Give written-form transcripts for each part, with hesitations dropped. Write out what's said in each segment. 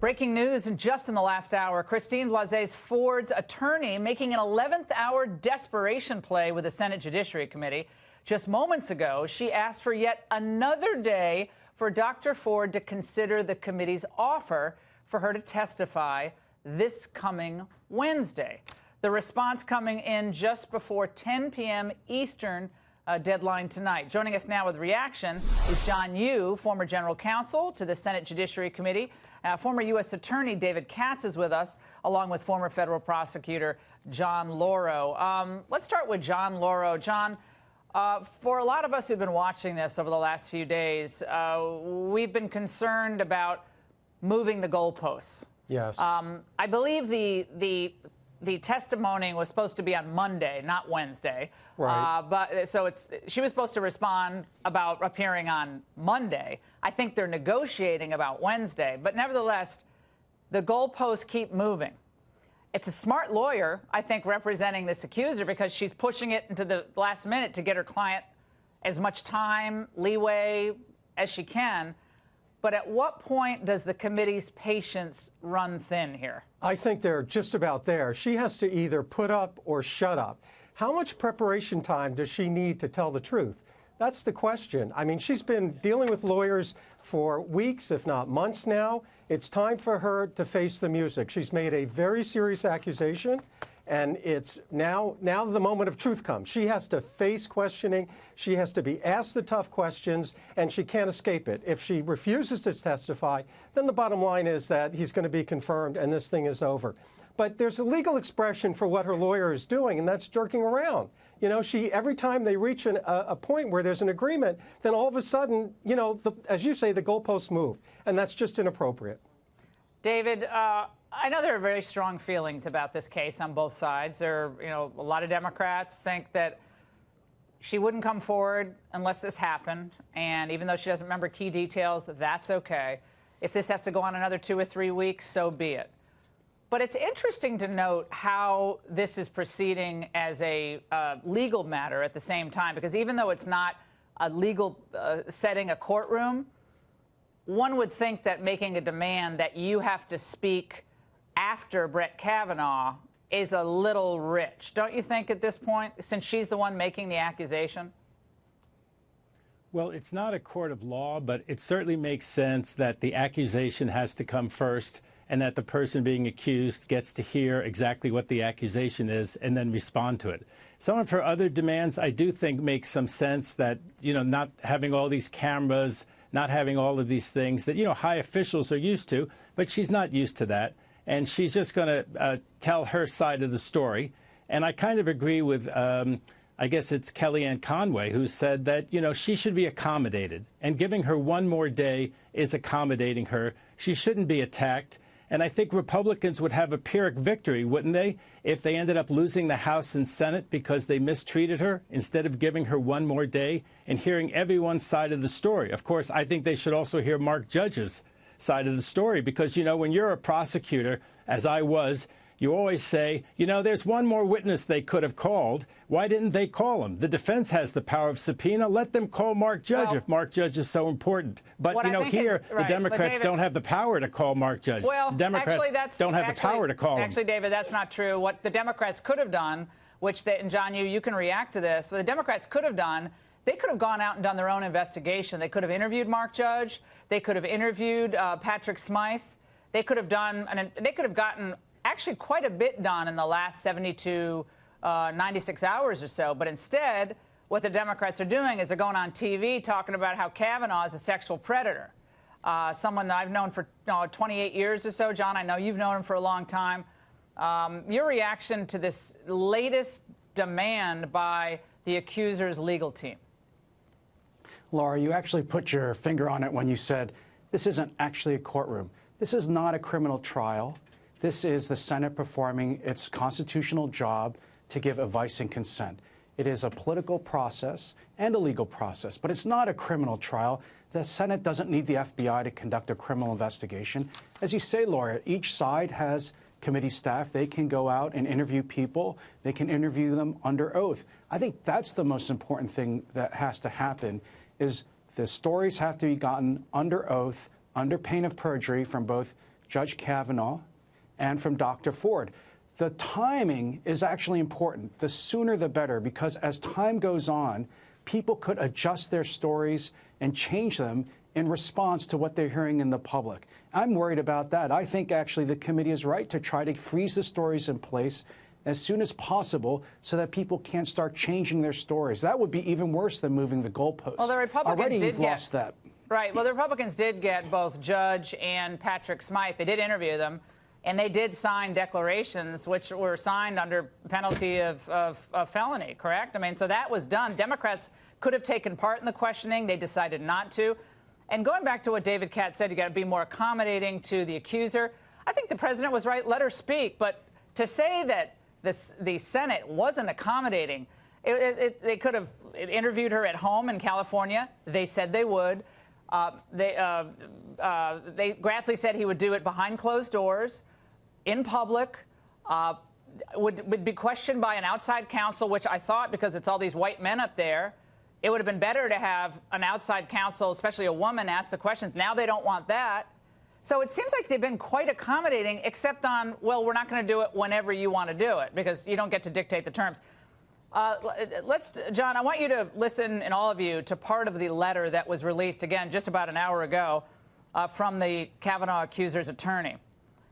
Breaking news just in the last hour. Christine Blasey's Ford's attorney making an 11th hour desperation play with the Senate Judiciary Committee. Just moments ago, she asked for yet another day for Dr. Ford to consider the committee's offer for her to testify this coming Wednesday. The response coming in just before 10 p.m. Eastern deadline tonight. Joining us now with reaction is John Yoo, former general counsel to the Senate Judiciary Committee. Former U.S. Attorney David Katz is with us, along with former federal prosecutor John Lauro. Let's start with John Lauro. John, for a lot of us who've been watching this over the last few days, we've been concerned about moving the goalposts. Yes. I believe the testimony was supposed to be on Monday, not Wednesday. Right. But she was supposed to respond about appearing on Monday. I think they're negotiating about Wednesday. But nevertheless, the goalposts keep moving. It's a smart lawyer, I think, representing this accuser because she's pushing it into the last minute to get her client as much time, leeway as she can. But at what point does the committee's patience run thin here? I think they're just about there. She has to either put up or shut up. How much preparation time does she need to tell the truth? That's the question. I mean, she's been dealing with lawyers for weeks, if not months now. It's time for her to face the music. She's made a very serious accusation, and it's now the moment of truth comes. She has to face questioning. She has to be asked the tough questions, and she can't escape it. If she refuses to testify, then the bottom line is that he's going to be confirmed and this thing is over. But there's a legal expression for what her lawyer is doing, and that's jerking around. You know, every time they reach a point where there's an agreement, then all of a sudden, you know, as you say, the goalposts move, and that's just inappropriate. David, I know there are very strong feelings about this case on both sides. A lot of Democrats think that she wouldn't come forward unless this happened, and even though she doesn't remember key details, that's okay. If this has to go on another 2 or 3 weeks, so be it. But it's interesting to note how this is proceeding as a legal matter at the same time, because even though it's not a legal setting, a courtroom, one would think that making a demand that you have to speak after Brett Kavanaugh is a little rich. Don't you think at this point, since she's the one making the accusation? Well, it's not a court of law, but it certainly makes sense that the accusation has to come first and that the person being accused gets to hear exactly what the accusation is and then respond to it. Some of her other demands, I do think, make some sense that, not having all these cameras, not having all of these things that, high officials are used to, but she's not used to that. And she's just going to tell her side of the story. And I kind of agree with, I guess it's Kellyanne Conway, who said that, she should be accommodated. And giving her one more day is accommodating her. She shouldn't be attacked. And I think Republicans would have a Pyrrhic victory, wouldn't they, if they ended up losing the House and Senate because they mistreated her instead of giving her one more day and hearing everyone's side of the story. Of course, I think they should also hear Mark Judge's side of the story because, when you're a prosecutor, as I was, you always say, there's one more witness they could have called. Why didn't they call him? The defense has the power of subpoena. Let them call Mark Judge if Mark Judge is so important. But, here, the Democrats don't have the power to call Mark Judge. Well, the Democrats don't have the power to call him. Actually, David, that's not true. What the Democrats could have done, and John, you can react to this, what the Democrats could have done, they could have gone out and done their own investigation. They could have interviewed Mark Judge. They could have interviewed Patrick Smythe. They could have gotten actually quite a bit done in the last 72, 96 hours or so. But instead, what the Democrats are doing is they're going on TV talking about how Kavanaugh is a sexual predator, someone that I've known for 28 years or so. John, I know you've known him for a long time. Your reaction to this latest demand by the accuser's legal team? Laura, you actually put your finger on it when you said this isn't actually a courtroom. This is not a criminal trial. This is the Senate performing its constitutional job to give advice and consent. It is a political process and a legal process, but it's not a criminal trial. The Senate doesn't need the FBI to conduct a criminal investigation. As you say, Laura, each side has committee staff. They can go out and interview people. They can interview them under oath. I think that's the most important thing that has to happen is the stories have to be gotten under oath, under pain of perjury from both Judge Kavanaugh and from Dr. Ford. The timing is actually important. The sooner the better, because as time goes on, people could adjust their stories and change them in response to what they're hearing in the public. I'm worried about that. I think actually the committee is right to try to freeze the stories in place as soon as possible so that people can't start changing their stories. That would be even worse than moving the goalposts. Well, the Republicans already did you've lost that. Right. Well, the Republicans did get both Judge and Patrick Smythe. They did interview them, and they did sign declarations, which were signed under penalty of felony, correct? I mean, so that was done. Democrats could have taken part in the questioning. They decided not to. And going back to what David Katz said, you got to be more accommodating to the accuser. I think the president was right. Let her speak. But to say that the Senate wasn't accommodating, they could have interviewed her at home in California. They said they would. Grassley said he would do it behind closed doors, in public, would be questioned by an outside counsel, which I thought, because it's all these white men up there, it would have been better to have an outside counsel, especially a woman, ask the questions. Now they don't want that. So it seems like they've been quite accommodating, except on, well, we're not going to do it whenever you want to do it, because you don't get to dictate the terms. John, I want you to listen, and all of you, to part of the letter that was released, again, just about an hour ago, from the Kavanaugh accuser's attorney.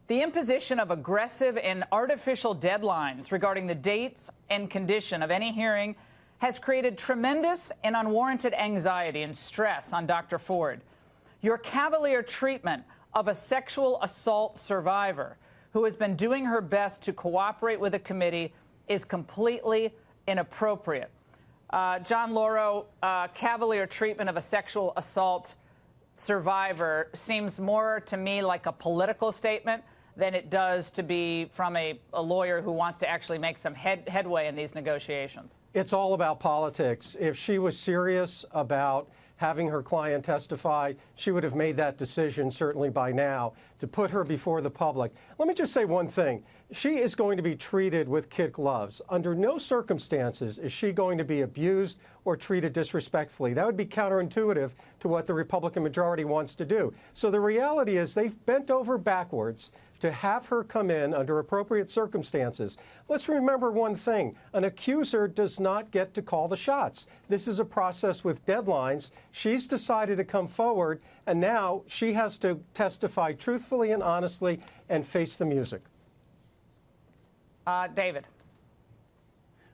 The imposition of aggressive and artificial deadlines regarding the dates and condition of any hearing has created tremendous and unwarranted anxiety and stress on Dr. Ford. Your cavalier treatment of a sexual assault survivor who has been doing her best to cooperate with the committee is completely inappropriate. John Lauro, cavalier treatment of a sexual assault survivor seems more to me like a political statement than it does to be from a lawyer who wants to actually make some headway in these negotiations. It's all about politics. If she was serious about having her client testify, she would have made that decision certainly by now to put her before the public. Let me just say one thing. She is going to be treated with kid gloves. Under no circumstances is she going to be abused or treated disrespectfully. That would be counterintuitive to what the Republican majority wants to do. So the reality is they've bent over backwards to have her come in under appropriate circumstances. Let's remember one thing. An accuser does not get to call the shots. This is a process with deadlines. She's decided to come forward, and now she has to testify truthfully and honestly and face the music. David.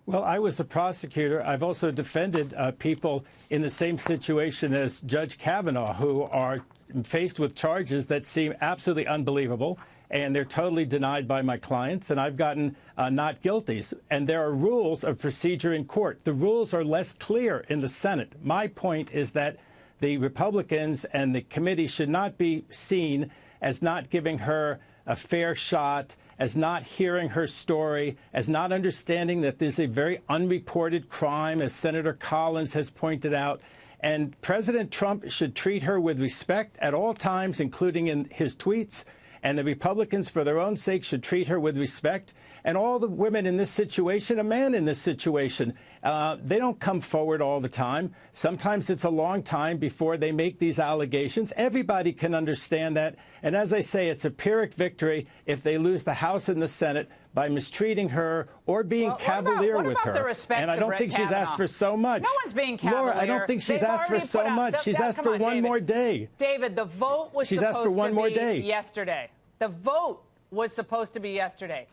Well, I was a prosecutor. I've also defended people in the same situation as Judge Kavanaugh, who are faced with charges that seem absolutely unbelievable, and they're totally denied by my clients, and I've gotten not guilties. And there are rules of procedure in court. The rules are less clear in the Senate. My point is that the Republicans and the committee should not be seen as not giving her a fair shot, as not hearing her story, as not understanding that there's a very unreported crime, as Senator Collins has pointed out. And President Trump should treat her with respect at all times, including in his tweets. And the Republicans, for their own sake, should treat her with respect. And all the women in this situation, a man in this situation, they don't come forward all the time. Sometimes it's a long time before they make these allegations. Everybody can understand that. And as I say, it's a Pyrrhic victory if they lose the House and the Senate by mistreating her or being cavalier with her. And I don't think she's asked for so much. No one's being cavalier. Laura, I don't think she's asked for so much. She's asked for one more day. David, the vote was supposed to be yesterday. The vote was supposed to be yesterday.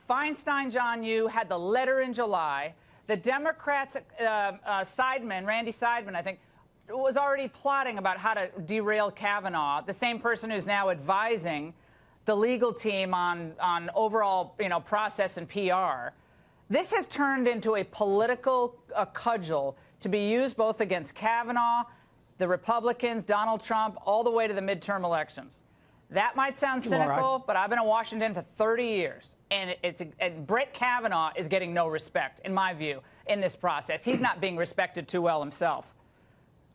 Feinstein, John Yoo, had the letter in July. The Democrats, Randy Seidman, I think, was already plotting about how to derail Kavanaugh, the same person who's now advising the legal team on overall, process and PR. This has turned into a political cudgel to be used both against Kavanaugh, the Republicans, Donald Trump, all the way to the midterm elections. That might sound cynical, but I've been in Washington for 30 years, and Brett Kavanaugh is getting no respect, in my view, in this process. He's not being respected too well himself.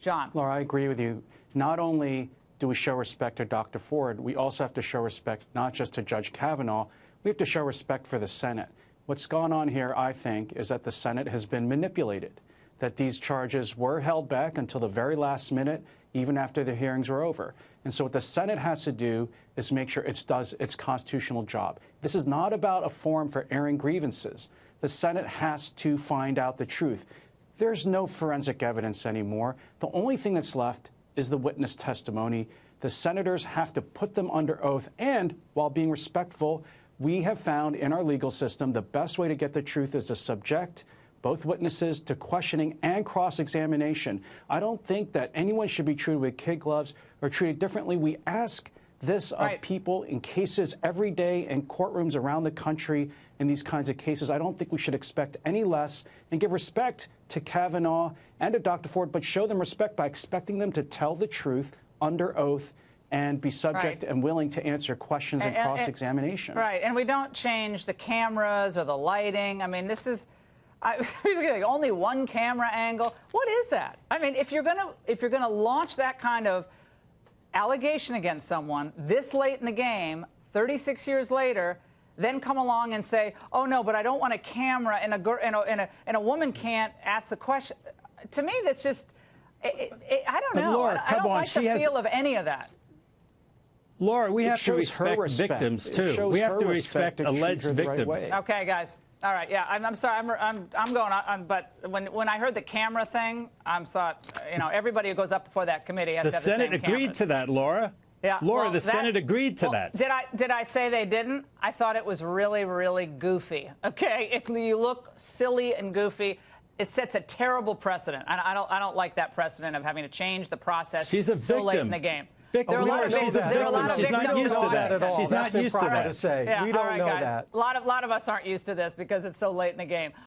John. Laura, I agree with you. Not only do we show respect to Dr. Ford, we also have to show respect not just to Judge Kavanaugh, we have to show respect for the Senate. What's gone on here, I think, is that the Senate has been manipulated, that these charges were held back until the very last minute, even after the hearings were over. And so what the Senate has to do is make sure it does its constitutional job. This is not about a forum for airing grievances. The Senate has to find out the truth. There's no forensic evidence anymore. The only thing that's left is the witness testimony. The senators have to put them under oath. And while being respectful, we have found in our legal system the best way to get the truth is to subject both witnesses to questioning and cross-examination. I don't think that anyone should be treated with kid gloves or treated differently. We ask this of people in cases every day in courtrooms around the country in these kinds of cases. I don't think we should expect any less, and give respect to Kavanaugh and to Dr. Ford, but show them respect by expecting them to tell the truth under oath and be subject and willing to answer questions and cross-examination. Right, and we don't change the cameras or the lighting. I mean, this is only one camera angle. What is that? I mean, if you're gonna launch that kind of allegation against someone this late in the game, 36 years later, then come along and say, "Oh no, but I don't want a camera and a woman can't ask the question." To me, that's just I don't know. Laura, I don't like the feel of any of that. Laura, we have to respect victims too. We have to respect alleged victims. Okay, guys. All right. Yeah, I'm sorry. I'm going on. But when I heard the camera thing, I thought, everybody who goes up before that committee has to have the same Senate agreed cameras. to that, Laura. Yeah, Laura, well, the Senate agreed to that. Did I say they didn't? I thought it was really, really goofy. Okay, if you look silly and goofy, it sets a terrible precedent. I don't like that precedent of having to change the process She's a so late victim. in the game. Victim. Laura, she's a victim. She's not used to that. She's not used to that. We don't know guys. that. A lot of us aren't used to this because it's so late in the game.